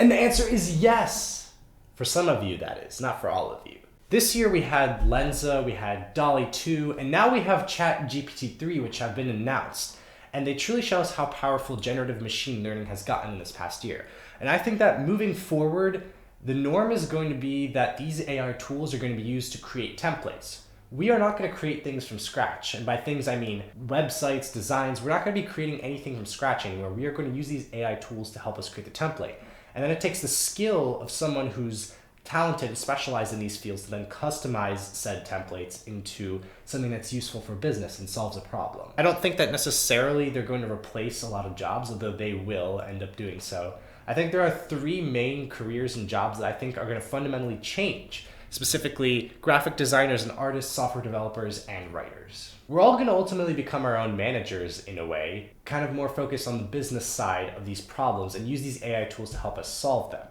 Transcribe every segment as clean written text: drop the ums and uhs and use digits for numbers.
And the answer is yes. For some of you, that is, not for all of you. This year we had Lensa, we had DALL-E 2, and now we have ChatGPT 3, which have been announced. And they truly show us how powerful generative machine learning has gotten in this past year. And I think that moving forward, the norm is going to be that these AI tools are going to be used to create templates. We are not going to create things from scratch. And by things, I mean websites, designs. We're not going to be creating anything from scratch anymore. We are going to use these AI tools to help us create the template. And then it takes the skill of someone who's talented and specialized in these fields to then customize said templates into something that's useful for business and solves a problem. I don't think that necessarily they're going to replace a lot of jobs, although they will end up doing so. I think there are three main careers and jobs that I think are going to fundamentally change, specifically graphic designers and artists, software developers, and writers. We're all going to ultimately become our own managers in a way, kind of more focused on the business side of these problems and use these AI tools to help us solve them.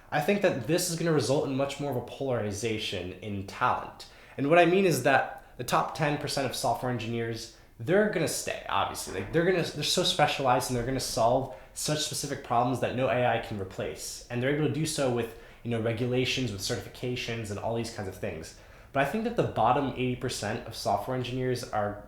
I think that this is going to result in much more of a polarization in talent. And what I mean is that the top 10% of software engineers, they're going to stay, obviously. They're so specialized and they're going to solve such specific problems that no AI can replace. And they're able to do so with, regulations, with certifications and all these kinds of things. But I think that the bottom 80% of software engineers are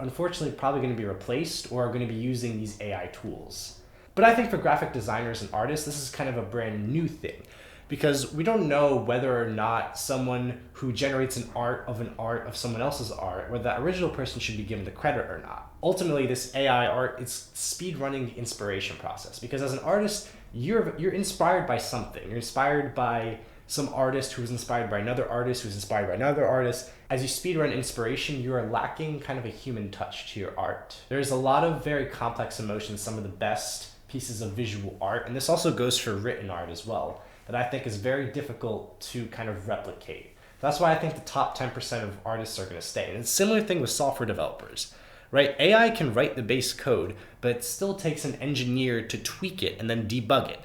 unfortunately probably going to be replaced or are going to be using these AI tools. But I think for graphic designers and artists, this is kind of a brand new thing because we don't know whether or not someone who generates an art of someone else's art, whether that original person should be given the credit or not. Ultimately, this AI art, it's speed running the inspiration process because as an artist, you're inspired by something. You're inspired by some artist who was inspired by another artist who's inspired by another artist. As you speedrun inspiration, you are lacking kind of a human touch to your art. There's a lot of very complex emotions, some of the best pieces of visual art, and this also goes for written art as well, that I think is very difficult to kind of replicate. That's why I think the top 10% of artists are going to stay. And it's a similar thing with software developers, right? AI can write the base code, but it still takes an engineer to tweak it and then debug it.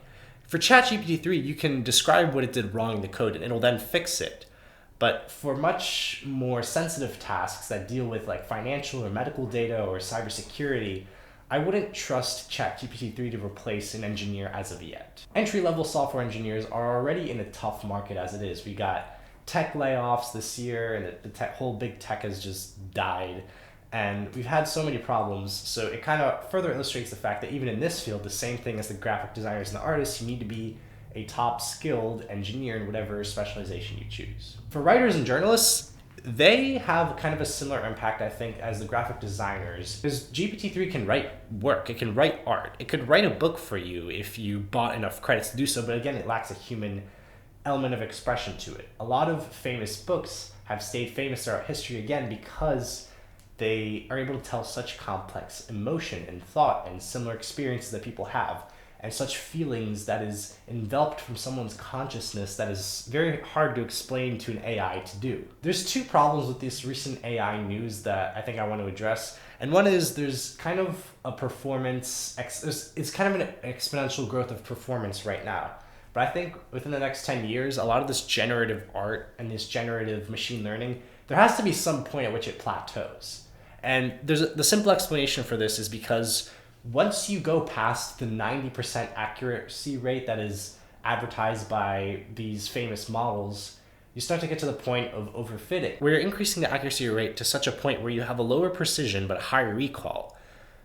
For ChatGPT 3, you can describe what it did wrong in the code and it'll then fix it. But for much more sensitive tasks that deal with like financial or medical data or cybersecurity, I wouldn't trust ChatGPT 3 to replace an engineer as of yet. Entry-level software engineers are already in a tough market as it is. We got tech layoffs this year and the whole big tech has just died. And we've had so many problems, so it kind of further illustrates the fact that even in this field, the same thing as the graphic designers and the artists, you need to be a top skilled engineer in whatever specialization you choose. For writers and journalists, they have kind of a similar impact, I think, as the graphic designers. Because GPT-3 can write work, it can write art, it could write a book for you if you bought enough credits to do so, but again, it lacks a human element of expression to it. A lot of famous books have stayed famous throughout history, again, because they are able to tell such complex emotion and thought and similar experiences that people have, and such feelings that is enveloped from someone's consciousness that is very hard to explain to an AI to do. There's two problems with this recent AI news that I think I want to address. And one is there's kind of a performance, it's kind of an exponential growth of performance right now. But I think within the next 10 years, a lot of this generative art and this generative machine learning, there has to be some point at which it plateaus. And the simple explanation for this is because once you go past the 90% accuracy rate that is advertised by these famous models, you start to get to the point of overfitting, where you're increasing the accuracy rate to such a point where you have a lower precision but higher recall.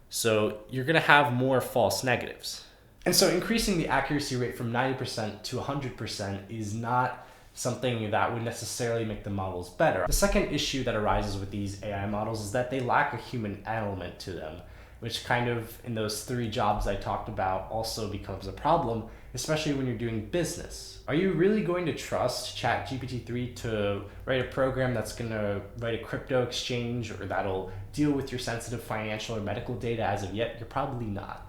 So you're going to have more false negatives. And so increasing the accuracy rate from 90% to 100% is not something that would necessarily make the models better. The second issue that arises with these AI models is that they lack a human element to them, which kind of, in those three jobs I talked about, also becomes a problem, especially when you're doing business. Are you really going to trust ChatGPT 3 to write a program that's going to write a crypto exchange or that'll deal with your sensitive financial or medical data as of yet? You're probably not.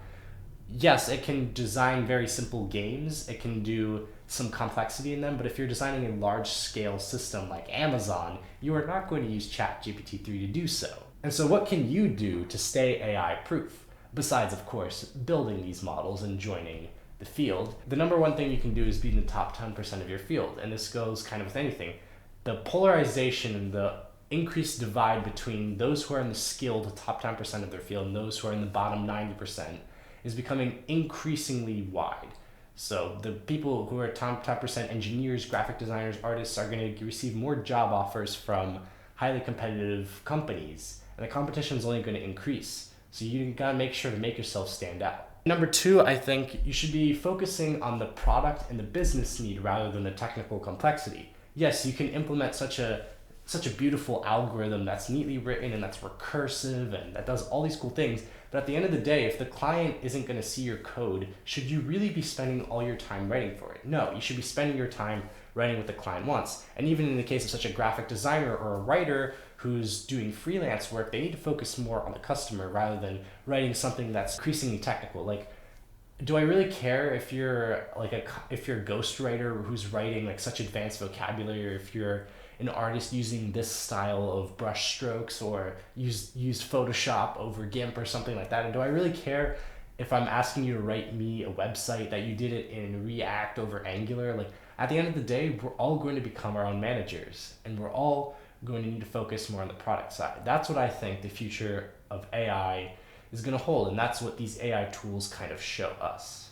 Yes, it can design very simple games, it can do some complexity in them, but if you're designing a large-scale system like Amazon, you are not going to use ChatGPT 3 to do so. And so what can you do to stay AI-proof? Besides, of course, building these models and joining the field. The number one thing you can do is be in the top 10% of your field, and this goes kind of with anything. The polarization and the increased divide between those who are in the skilled top 10% of their field and those who are in the bottom 90% is becoming increasingly wide. So the people who are top percent engineers, graphic designers, artists are going to receive more job offers from highly competitive companies, and the competition is only going to increase. So you got to make sure to make yourself stand out. Number two, I think you should be focusing on the product and the business need rather than the technical complexity. Yes, you can implement such a beautiful algorithm that's neatly written and that's recursive and that does all these cool things. But at the end of the day, if the client isn't going to see your code, should you really be spending all your time writing for it? No, you should be spending your time writing what the client wants. And even in the case of such a graphic designer or a writer who's doing freelance work, they need to focus more on the customer rather than writing something that's increasingly technical. Like, do I really care if you're if you're a ghostwriter who's writing like such advanced vocabulary, or if you're an artist using this style of brush strokes or used Photoshop over GIMP or something like that? And do I really care if I'm asking you to write me a website that you did it in React over Angular? Like, at the end of the day, we're all going to become our own managers, and we're all going to need to focus more on the product side. That's what I think the future of AI is going to hold, and that's what these AI tools kind of show us.